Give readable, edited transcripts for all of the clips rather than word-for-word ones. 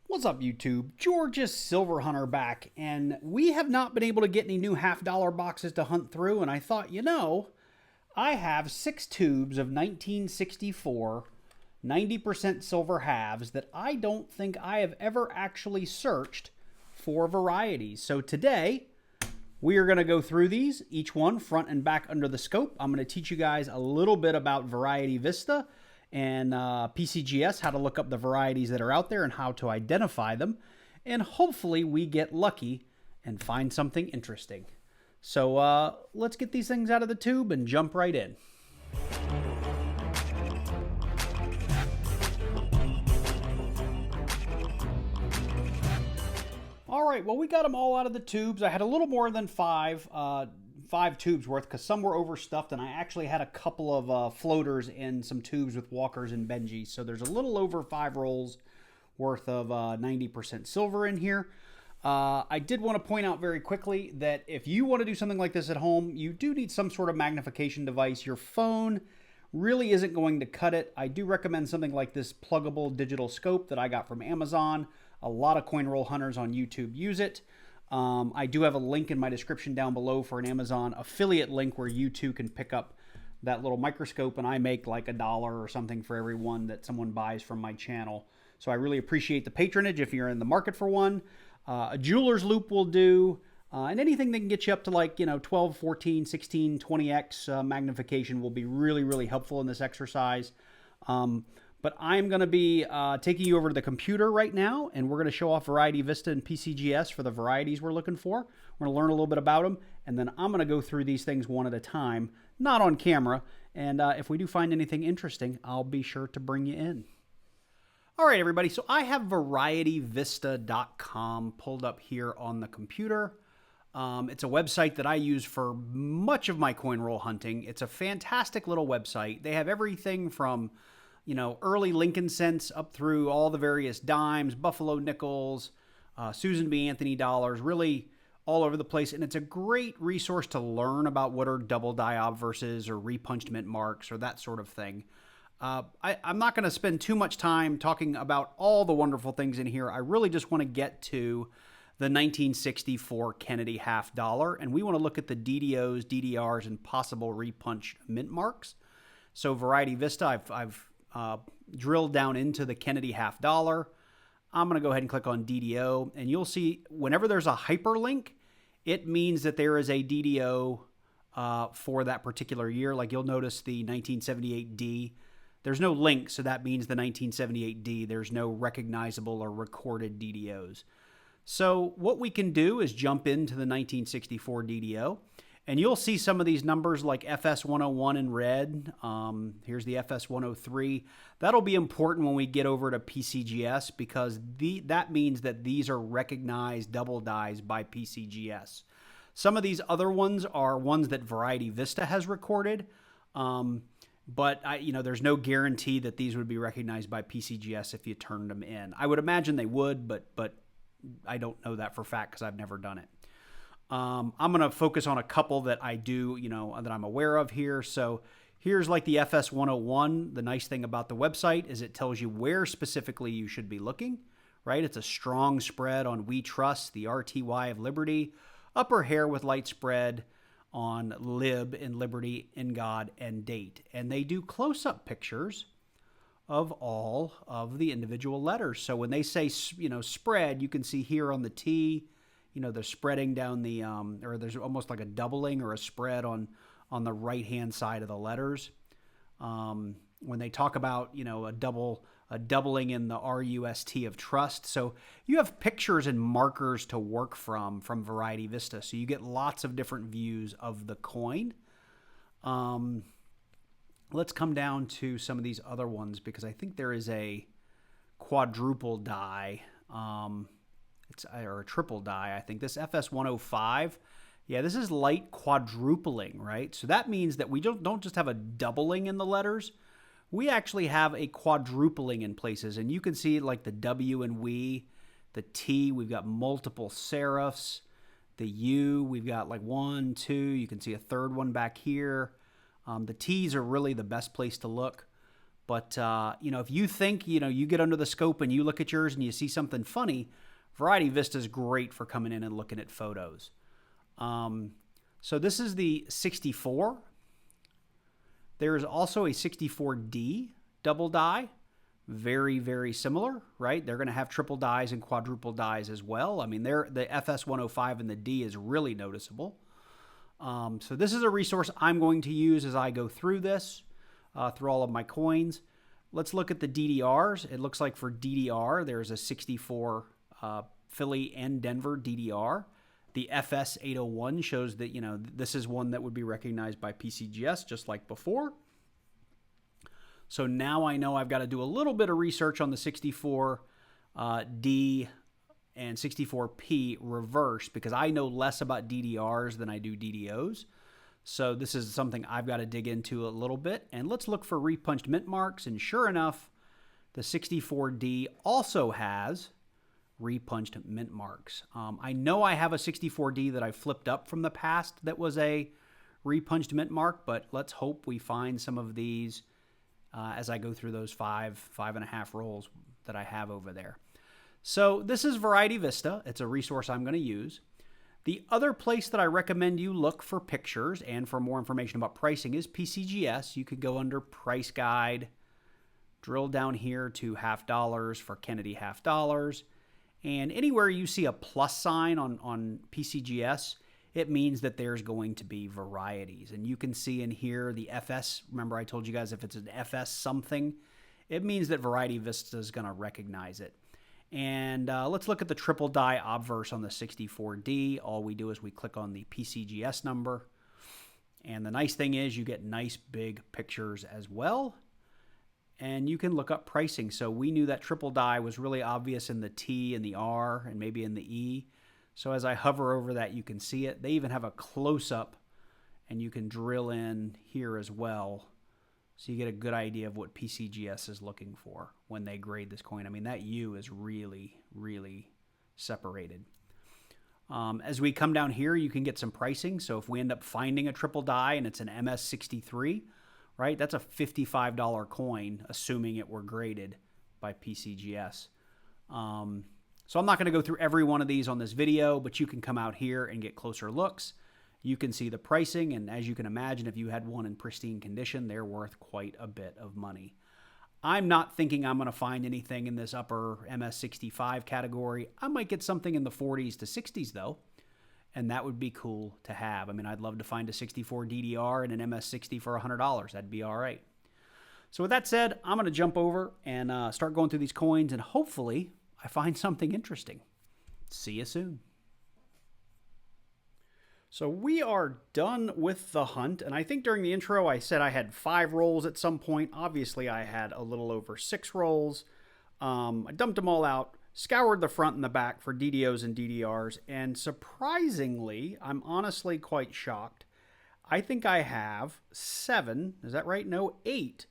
What's up, YouTube? George's Silver Hunter back, and we have not been able to get any new half-dollar boxes to hunt through, and I thought, I have 6 tubes of 1964 90% silver halves that I don't think I have ever actually searched for varieties. So today, we are going to go through these, each one front and back under the scope. I'm going to teach you guys a little bit about Variety Vista and PCGS, how to look up the varieties that are out there and how to identify them. And hopefully we get lucky and find something interesting. So let's get these things out of the tube and jump right in. All right, well, we got them all out of the tubes. I had a little more than five tubes worth because some were overstuffed, and I actually had a couple of floaters in some tubes with Walkers and Benjis. So there's a little over 5 rolls worth of 90% silver in here. I did want to point out very quickly that if you want to do something like this at home, you do need some sort of magnification device. Your phone really isn't going to cut it. I do recommend something like this pluggable digital scope that I got from Amazon. A lot of coin roll hunters on YouTube use it. I do have a link in my description down below for an Amazon affiliate link where you too can pick up that little microscope, and I make like $1 or something for every one that someone buys from my channel. So I really appreciate the patronage if you're in the market for one. A jeweler's loop will do, and anything that can get you up to like 12, 14, 16, 20x magnification will be really, really helpful in this exercise. But I'm going to be taking you over to the computer right now, and we're going to show off Variety Vista and PCGS for the varieties we're looking for. We're going to learn a little bit about them, and then I'm going to go through these things one at a time, not on camera. And if we do find anything interesting, I'll be sure to bring you in. All right, everybody, so I have VarietyVista.com pulled up here on the computer. It's a website that I use for much of my coin roll hunting. It's a fantastic little website. They have everything from early Lincoln cents up through all the various dimes, Buffalo nickels, Susan B. Anthony dollars, really all over the place. And it's a great resource to learn about what are double die obverses or repunched mint marks or that sort of thing. I'm not going to spend too much time talking about all the wonderful things in here. I really just want to get to the 1964 Kennedy half dollar. And we want to look at the DDOs, DDRs, and possible repunched mint marks. So Variety Vista, I've drilled down into the Kennedy half dollar. I'm going to go ahead and click on DDO, and you'll see whenever there's a hyperlink, it means that there is a DDO for that particular year. Like you'll notice the 1978D. There's no link, so that means the 1978D. There's no recognizable or recorded DDOs. So what we can do is jump into the 1964 DDO. And you'll see some of these numbers like FS101 in red. Here's the FS103. That'll be important when we get over to PCGS because that means that these are recognized double dies by PCGS. Some of these other ones are ones that Variety Vista has recorded, but there's no guarantee that these would be recognized by PCGS if you turned them in. I would imagine they would, but I don't know that for a fact because I've never done it. I'm going to focus on a couple that I do, that I'm aware of here. So here's like the FS101. The nice thing about the website is it tells you where specifically you should be looking, right? It's a strong spread on We Trust, the RTY of Liberty, upper hair with light spread on Lib in Liberty, in God, and Date. And they do close-up pictures of all of the individual letters. So when they say, spread, you can see here on the T, they're spreading down the, or there's almost like a doubling or a spread on the right-hand side of the letters. When they talk about, a doubling in the RUST of trust. So you have pictures and markers to work from Variety Vista. So you get lots of different views of the coin. Let's come down to some of these other ones because I think there is a quadruple die, or a triple die, I think. This FS105, yeah, this is light quadrupling, right? So that means that we don't just have a doubling in the letters. We actually have a quadrupling in places. And you can see like the W and we, the T, we've got multiple serifs. The U, we've got like 1, 2. You can see a third one back here. The T's are really the best place to look. But, you know, if you think, you know, you get under the scope and you look at yours and you see something funny, Variety Vista is great for coming in and looking at photos. So this is the 64. There is also a 64D double die. Very, very similar, right? They're going to have triple dies and quadruple dies as well. I mean, the FS105 and the D is really noticeable. So this is a resource I'm going to use as I go through this, through all of my coins. Let's look at the DDRs. It looks like for DDR, there's a 64 Philly and Denver DDR. The FS801 shows that, you know, this is one that would be recognized by PCGS just like before. So now I know I've got to do a little bit of research on the 64D and 64P reverse because I know less about DDRs than I do DDOs. So this is something I've got to dig into a little bit. And let's look for repunched mint marks. And sure enough, the 64D also has repunched mint marks. I know I have a 64D that I flipped up from the past that was a repunched mint mark, but let's hope we find some of these as I go through those five and a half rolls that I have over there. So this is Variety Vista. It's a resource I'm going to use. The other place that I recommend you look for pictures and for more information about pricing is PCGS. You could go under Price Guide, drill down here to $50 for Kennedy $50. And anywhere you see a plus sign on PCGS, it means that there's going to be varieties. And you can see in here the FS. Remember I told you guys if it's an FS something, it means that Variety Vista is going to recognize it. And let's look at the triple die obverse on the 64D. All we do is we click on the PCGS number. And the nice thing is you get nice big pictures as well. And you can look up pricing. So we knew that triple die was really obvious in the T and the R and maybe in the E. So as I hover over that, you can see it. They even have a close-up, and you can drill in here as well. So you get a good idea of what PCGS is looking for when they grade this coin. I mean, that U is really, really separated. As we come down here, you can get some pricing. So if we end up finding a triple die and it's an MS63, right, that's a $55 coin, assuming it were graded by PCGS. So I'm not going to go through every one of these on this video, but you can come out here and get closer looks. You can see the pricing, and as you can imagine, if you had one in pristine condition, they're worth quite a bit of money. I'm not thinking I'm going to find anything in this upper MS65 category. I might get something in the 40s to 60s, though, and that would be cool to have. I mean, I'd love to find a 64 DDR and an MS60 for $100. That'd be all right. So with that said, I'm going to jump over and start going through these coins, and hopefully I find something interesting. See you soon. So we are done with the hunt, and I think during the intro I said I had 5 rolls at some point. Obviously I had a little over 6 rolls. I dumped them all out, scoured the front and the back for DDOs and DDRs, and surprisingly, I'm honestly quite shocked. I think I have 7, is that right? No, 8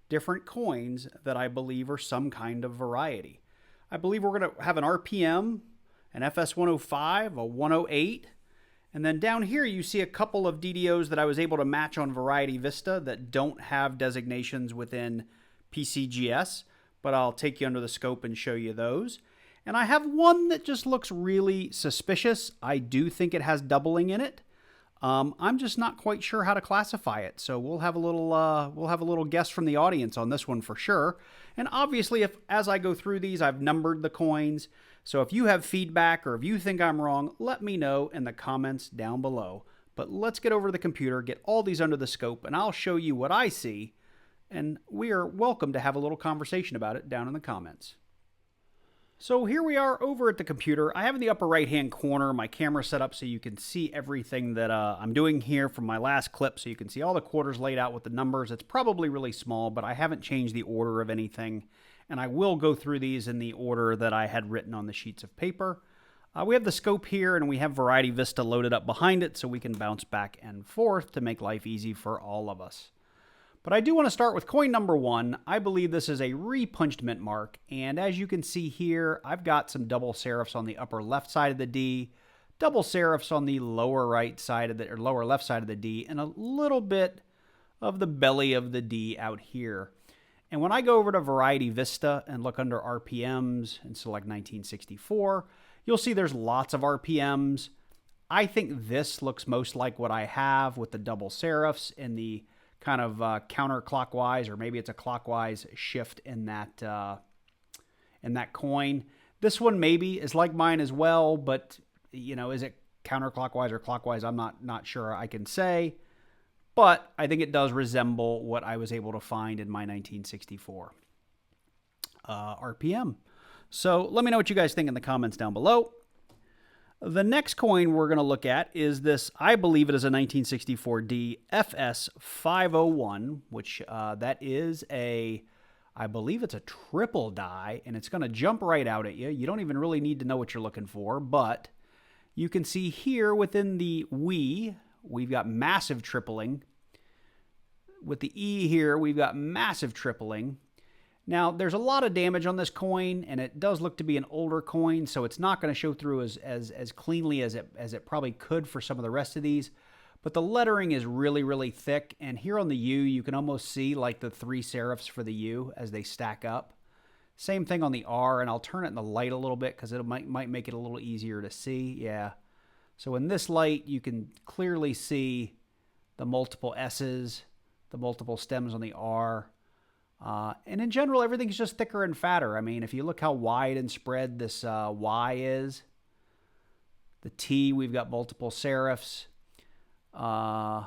different coins that I believe are some kind of variety. I believe we're going to have an RPM, an FS105, a 108, and then down here you see a couple of DDOs that I was able to match on Variety Vista that don't have designations within PCGS, but I'll take you under the scope and show you those. And I have one that just looks really suspicious. I do think it has doubling in it. I'm just not quite sure how to classify it, so we'll have a little guess from the audience on this one for sure. And obviously, as I go through these, I've numbered the coins. So if you have feedback or if you think I'm wrong, let me know in the comments down below. But let's get over to the computer, get all these under the scope, and I'll show you what I see. And we are welcome to have a little conversation about it down in the comments. So here we are over at the computer. I have in the upper right-hand corner my camera set up so you can see everything that I'm doing here from my last clip, so you can see all the quarters laid out with the numbers. It's probably really small, but I haven't changed the order of anything, and I will go through these in the order that I had written on the sheets of paper. We have the scope here, and we have Variety Vista loaded up behind it so we can bounce back and forth to make life easy for all of us. But I do want to start with coin number 1. I believe this is a repunched mint mark, and as you can see here, I've got some double serifs on the upper left side of the D, double serifs on the lower right side of the, or lower left side of the D, and a little bit of the belly of the D out here. And when I go over to Variety Vista and look under RPMs and select 1964, you'll see there's lots of RPMs. I think this looks most like what I have with the double serifs and the kind of counterclockwise, or maybe it's a clockwise shift in that coin. This one maybe is like mine as well, but you know, is it counterclockwise or clockwise? I'm not sure I can say, but I think it does resemble what I was able to find in my 1964 RPM. So let me know what you guys think in the comments down below. The next coin we're going to look at is this, I believe it is a 1964D FS501, which that is I believe it's a triple die, and it's going to jump right out at you. You don't even really need to know what you're looking for, but you can see here within the we've got massive tripling. With the E here, we've got massive tripling. Now, there's a lot of damage on this coin, and it does look to be an older coin, so it's not going to show through as cleanly as it probably could for some of the rest of these. But the lettering is really, really thick, and here on the U, you can almost see like the 3 serifs for the U as they stack up. Same thing on the R, and I'll turn it in the light a little bit because it might make it a little easier to see. Yeah. So in this light, you can clearly see the multiple S's, the multiple stems on the R. And in general, everything's just thicker and fatter. I mean, if you look how wide and spread this Y is, the T, we've got multiple serifs. The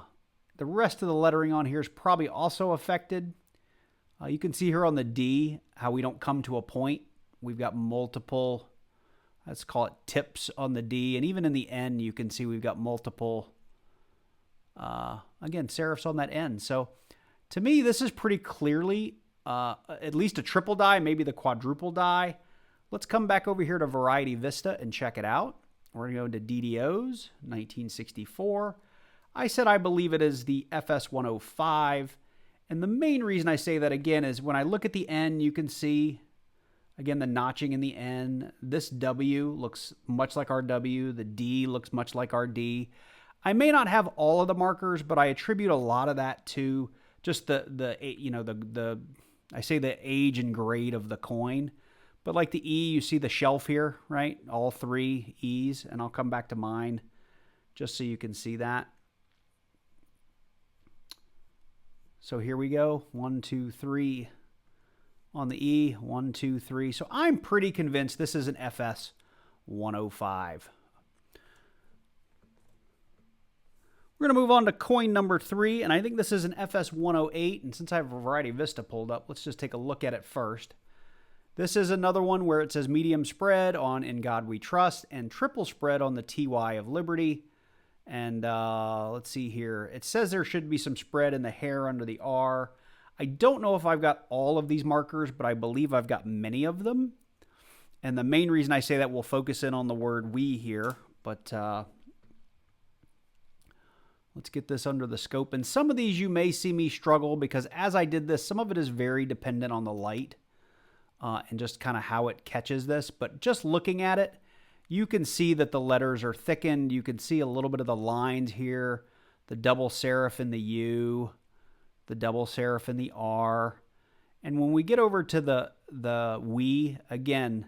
rest of the lettering on here is probably also affected. You can see here on the D how we don't come to a point. We've got multiple, let's call it tips on the D. And even in the N, you can see we've got multiple, again, serifs on that N. So to me, this is pretty clearly at least a triple die, maybe the quadruple die. Let's come back over here to Variety Vista and check it out. We're going to go into DDOs, 1964. I said I believe it is the FS105. And the main reason I say that again is when I look at the N, you can see, again, the notching in the N. This W looks much like our W. The D looks much like our D. I may not have all of the markers, but I attribute a lot of that to just the I say the age and grade of the coin. But like the E, you see the shelf here, right? All 3 E's, and I'll come back to mine just so you can see that. So here we go, 1, 2, 3 on the E, 1, 2, 3. So I'm pretty convinced this is an FS105. We're going to move on to coin number 3, and I think this is an FS108. And since I have a Variety Vista pulled up, let's just take a look at it first. This is another one where it says medium spread on In God We Trust and triple spread on the TY of Liberty. And let's see here. It says there should be some spread in the hair under the R. I don't know if I've got all of these markers, but I believe I've got many of them. And the main reason I say that, we'll focus in on the word we here. But let's get this under the scope. And some of these you may see me struggle because as I did this, some of it is very dependent on the light and just kind of how it catches this. But just looking at it, you can see that the letters are thickened. You can see a little bit of the lines here, the double serif in the U, the double serif in the R. And when we get over to the we, again,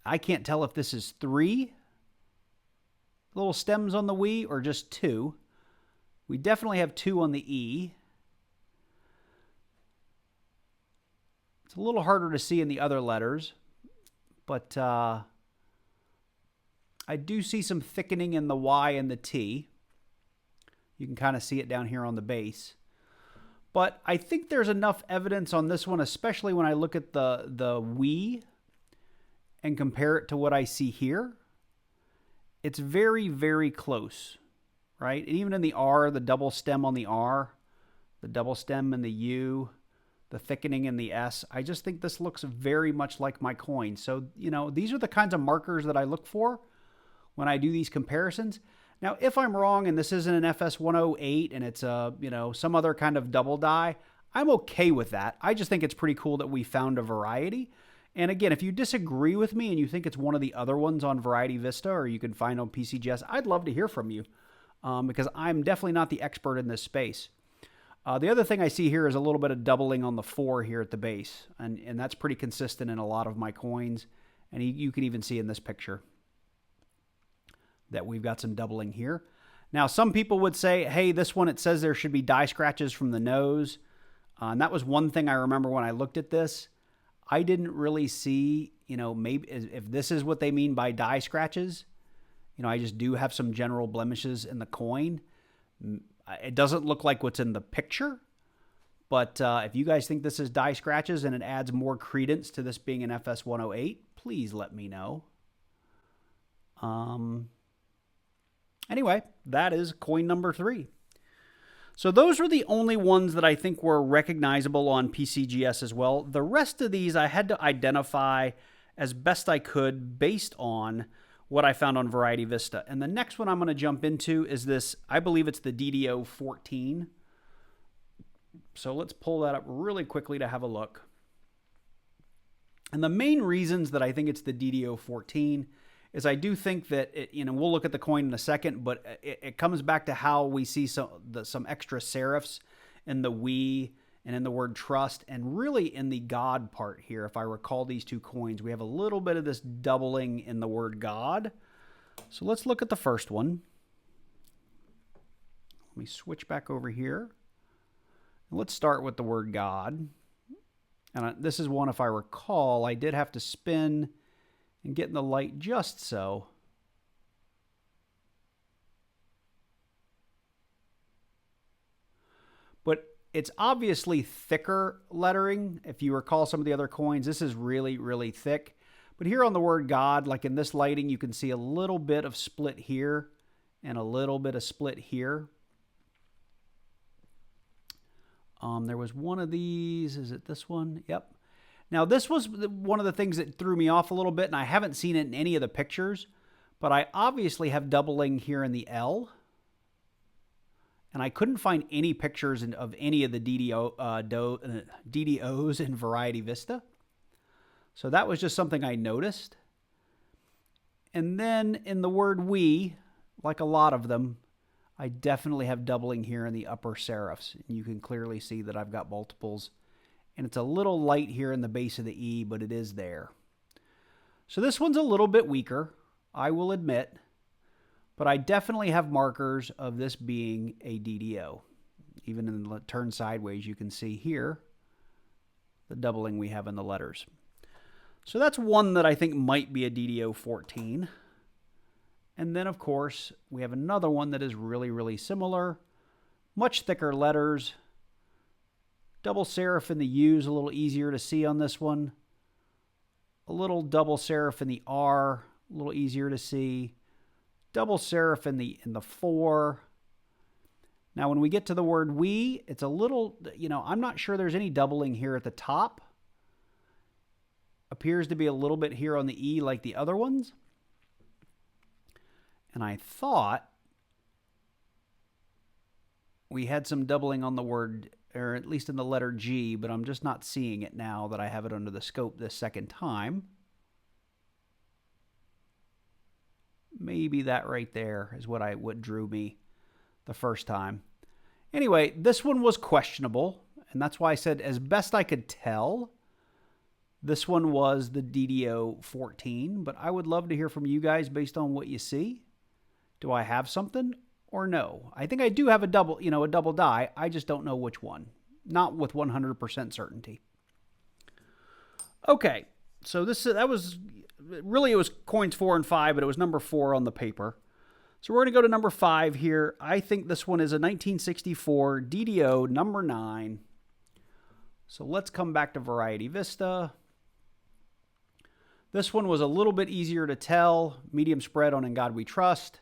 I can't tell if this is 3 little stems on the we or just 2. We definitely have 2 on the E. It's a little harder to see in the other letters, but I do see some thickening in the Y and the T. You can kind of see it down here on the base. But I think there's enough evidence on this one, especially when I look at the we and compare it to what I see here. It's very, very close, right? And even in the R, the double stem on the R, the double stem in the U, the thickening in the S, I just think this looks very much like my coin. So, you know, these are the kinds of markers that I look for when I do these comparisons. Now, if I'm wrong and this isn't an FS108 and it's a, you know, some other kind of double die, I'm okay with that. I just think it's pretty cool that we found a variety. And again, if you disagree with me and you think it's one of the other ones on Variety Vista or you can find on PCGS, I'd love to hear from you because I'm definitely not the expert in this space. The other thing I see here is a little bit of doubling on the 4 here at the base, and that's pretty consistent in a lot of my coins. And you can even see in this picture that we've got some doubling here. Now, some people would say, hey, this one, it says there should be die scratches from the nose. And that was one thing I remember when I looked at this. I didn't really see, maybe if this is what they mean by die scratches. I just do have some general blemishes in the coin. It doesn't look like what's in the picture. But if you guys think this is die scratches and it adds more credence to this being an FS 108, please let me know. Anyway, that is coin number 3. So those are the only ones that I think were recognizable on PCGS as well. The rest of these I had to identify as best I could based on what I found on Variety Vista. And the next one I'm going to jump into is this, I believe it's the DDO 14. So let's pull that up really quickly to have a look. And the main reasons that I think it's the DDO 14 is I do think that, we'll look at the coin in a second, but it comes back to how we see some extra serifs in the we and in the word trust, and really in the God part here. If I recall these two coins, we have a little bit of this doubling in the word God. So let's look at the first one. Let me switch back over here. Let's start with the word God. And this is one, if I recall, I did have to spin and get in the light just so. But it's obviously thicker lettering. If you recall some of the other coins, this is really, really thick. But here on the word God, like in this lighting, you can see a little bit of split here and a little bit of split here. There was one of these. Is it this one? Yep. Now, this was one of the things that threw me off a little bit, and I haven't seen it in any of the pictures, but I obviously have doubling here in the L. And I couldn't find any pictures of any of the DDOs in Variety Vista. So that was just something I noticed. And then in the word we, like a lot of them, I definitely have doubling here in the upper serifs. And you can clearly see that I've got multiples. And it's a little light here in the base of the E, but it is there. So this one's a little bit weaker, I will admit. But I definitely have markers of this being a DDO. Even in the turn sideways, you can see here the doubling we have in the letters. So that's one that I think might be a DDO 14. And then, of course, we have another one that is really, really similar. Much thicker letters. Double serif in the U is a little easier to see on this one. A little double serif in the R, a little easier to see. Double serif in the 4. Now, when we get to the word we, it's a little, I'm not sure there's any doubling here at the top. Appears to be a little bit here on the E like the other ones. And I thought we had some doubling on the word, or at least in the letter G, but I'm just not seeing it now that I have it under the scope this second time. Maybe that right there is what drew me the first time. Anyway, this one was questionable, and that's why I said, as best I could tell, this one was the DDO 14, but I would love to hear from you guys based on what you see. Do I have something or no? I think I do have a double die. I just don't know which one. Not with 100% certainty. Okay, so that was really, it was coins 4 and 5, but it was number 4 on the paper. So we're going to go to number 5 here. I think this one is a 1964 DDO number 9. So let's come back to Variety Vista. This one was a little bit easier to tell. Medium spread on In God We Trust.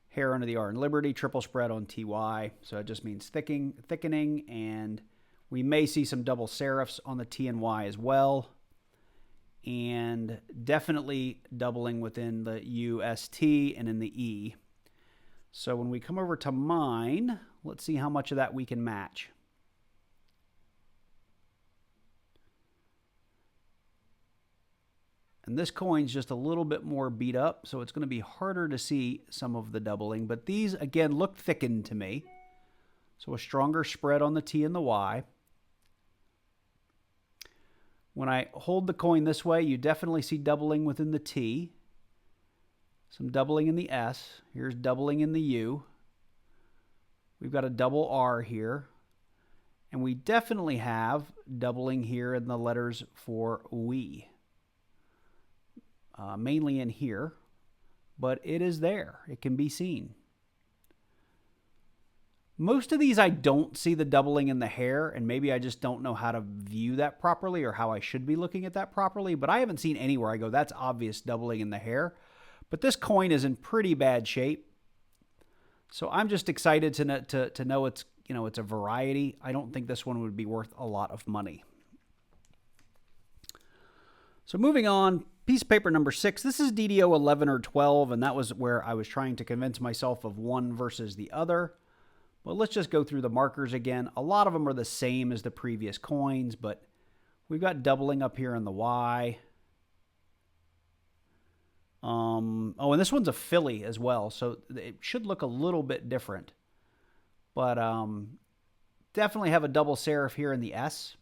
Hair under the R in Liberty. Triple spread on TY. So it just means thickening. And we may see some double serifs on the T and Y as well. And definitely doubling within the UST and in the E. So when we come over to mine, let's see how much of that we can match. And this coin's just a little bit more beat up, so it's going to be harder to see some of the doubling. But these, again, look thickened to me. So a stronger spread on the T and the Y. When I hold the coin this way, you definitely see doubling within the T. Some doubling in the S. Here's doubling in the U. We've got a double R here. And we definitely have doubling here in the letters for we. Mainly in here, but it is there. It can be seen. Most of these I don't see the doubling in the hair, and maybe I just don't know how to view that properly or how I should be looking at that properly, but I haven't seen anywhere I go, that's obvious doubling in the hair. But this coin is in pretty bad shape. So I'm just excited to know it's, you know, it's a variety. I don't think this one would be worth a lot of money. So moving on, piece of paper number 6. This is DDO 11 or 12, and that was where I was trying to convince myself of one versus the other. Well, let's just go through the markers again. A lot of them are the same as the previous coins, but we've got doubling up here in the Y. Oh, and this one's a Philly as well, so it should look a little bit different. But definitely have a double serif here in the S.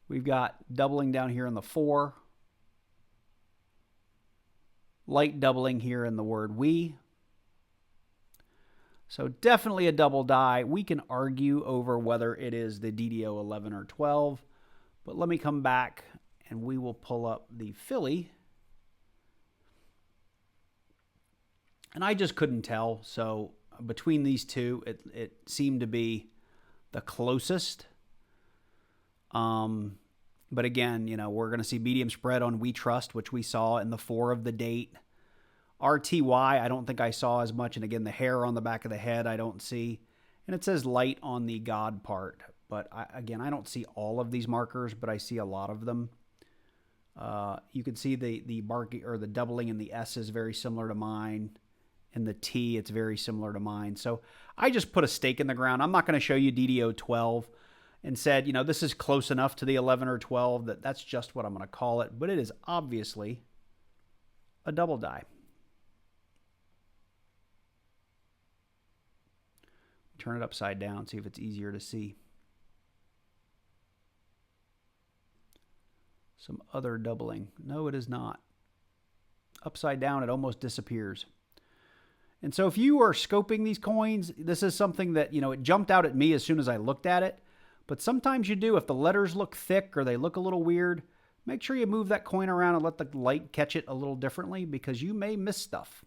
We've got doubling down here in the 4. Light doubling here in the word we. So definitely a double die. We can argue over whether it is the DDO 11 or 12. But let me come back and we will pull up the Philly. And I just couldn't tell. So between these two, it seemed to be the closest. But again, you know, we're going to see medium spread on We Trust, which we saw in the 4 of the date. RTY, I don't think I saw as much. And again, the hair on the back of the head, I don't see. And it says light on the God part. But again, I don't see all of these markers, but I see a lot of them. You can see the marking or the doubling in the S is very similar to mine. In the T, it's very similar to mine. So I just put a stake in the ground. I'm not going to show you DDO 12 and said, you know, this is close enough to the 11 or 12 that that's just what I'm going to call it. But it is obviously a double die. Turn it upside down, see if it's easier to see. Some other doubling. No, it is not. Upside down, it almost disappears. And so if you are scoping these coins, this is something that, you know, it jumped out at me as soon as I looked at it. But sometimes you do. If the letters look thick or they look a little weird, make sure you move that coin around and let the light catch it a little differently because you may miss stuff.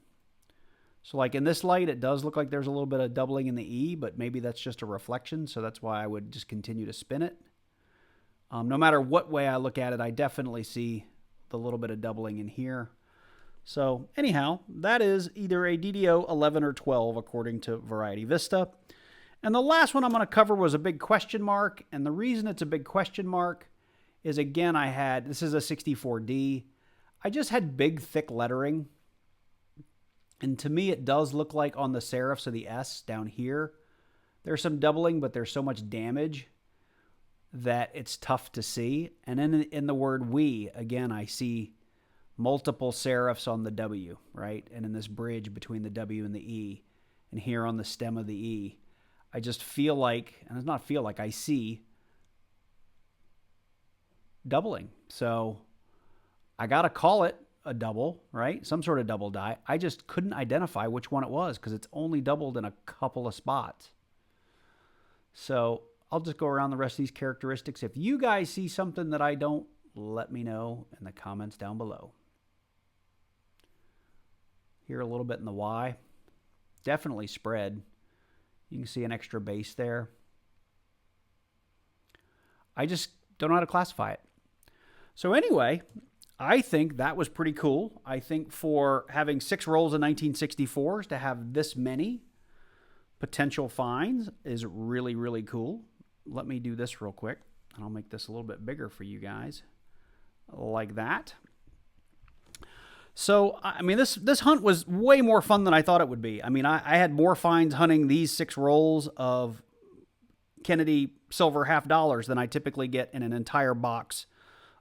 So like in this light, it does look like there's a little bit of doubling in the E, but maybe that's just a reflection. So that's why I would just continue to spin it. No matter what way I look at it, I definitely see the little bit of doubling in here. So anyhow, that is either a DDO 11 or 12 according to Variety Vista. And the last one I'm going to cover was a big question mark. And the reason it's a big question mark is, again, this is a 64D. I just had big, thick lettering. And to me, it does look like on the serifs of the S down here, there's some doubling, but there's so much damage that it's tough to see. And then in the word we, again, I see multiple serifs on the W, right? And in this bridge between the W and the E, and here on the stem of the E, I just feel like, and it's not feel like, I see doubling. So I got to call it a double, right? Some sort of double die. I just couldn't identify which one it was because it's only doubled in a couple of spots. So I'll just go around the rest of these characteristics. If you guys see something that I don't, let me know in the comments down below. Here a little bit in the Y. Definitely spread. You can see an extra base there. I just don't know how to classify it. So anyway, I think that was pretty cool. I think for having 6 rolls in 1964s to have this many potential finds is really, really cool. Let me do this real quick, and I'll make this a little bit bigger for you guys, like that. So, I mean, this hunt was way more fun than I thought it would be. I mean, I had more finds hunting these 6 rolls of Kennedy silver half dollars than I typically get in an entire box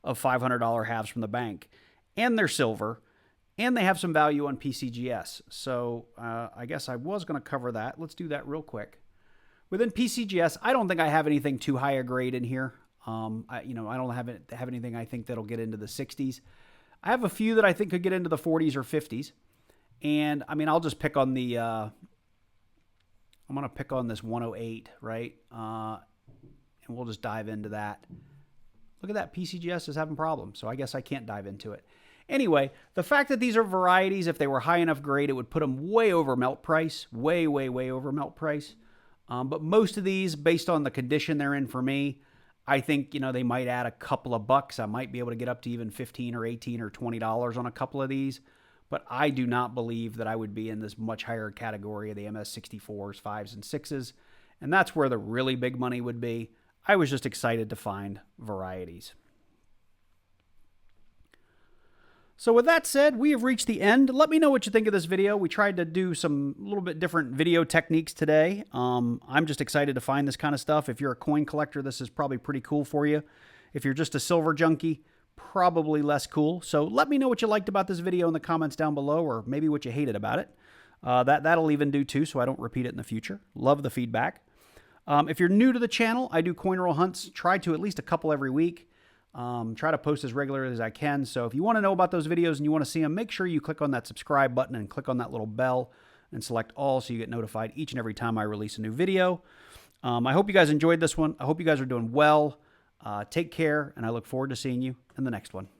of $500 halves from the bank. And they're silver. And they have some value on PCGS. So I guess I was going to cover that. Let's do that real quick. Within PCGS, I don't think I have anything too high a grade in here. I don't have anything I think that'll get into the 60s. I have a few that I think could get into the 40s or 50s. And I mean, I'll just pick on the, I'm going to pick on this 108, right? And we'll just dive into that. Look at that, PCGS is having problems, so I guess I can't dive into it. Anyway, the fact that these are varieties, if they were high enough grade, it would put them way over melt price, way over melt price. But most of these, based on the condition they're in for me, I think, they might add a couple of bucks. I might be able to get up to even $15 or $18 or $20 on a couple of these. But I do not believe that I would be in this much higher category of the MS64s, 5s, and 6s. And that's where the really big money would be. I was just excited to find varieties. So with that said, we have reached the end. Let me know what you think of this video. We tried to do some little bit different video techniques today. I'm just excited to find this kind of stuff. If you're a coin collector, this is probably pretty cool for you. If you're just a silver junkie, probably less cool. So let me know what you liked about this video in the comments down below, or maybe what you hated about it. That'll even do too, so I don't repeat it in the future. Love the feedback. If you're new to the channel, I do coin roll hunts. Try to at least a couple every week. Try to post as regularly as I can. So if you want to know about those videos and you want to see them, make sure you click on that subscribe button and click on that little bell and select all so you get notified each and every time I release a new video. I hope you guys enjoyed this one. I hope you guys are doing well. Take care, and I look forward to seeing you in the next one.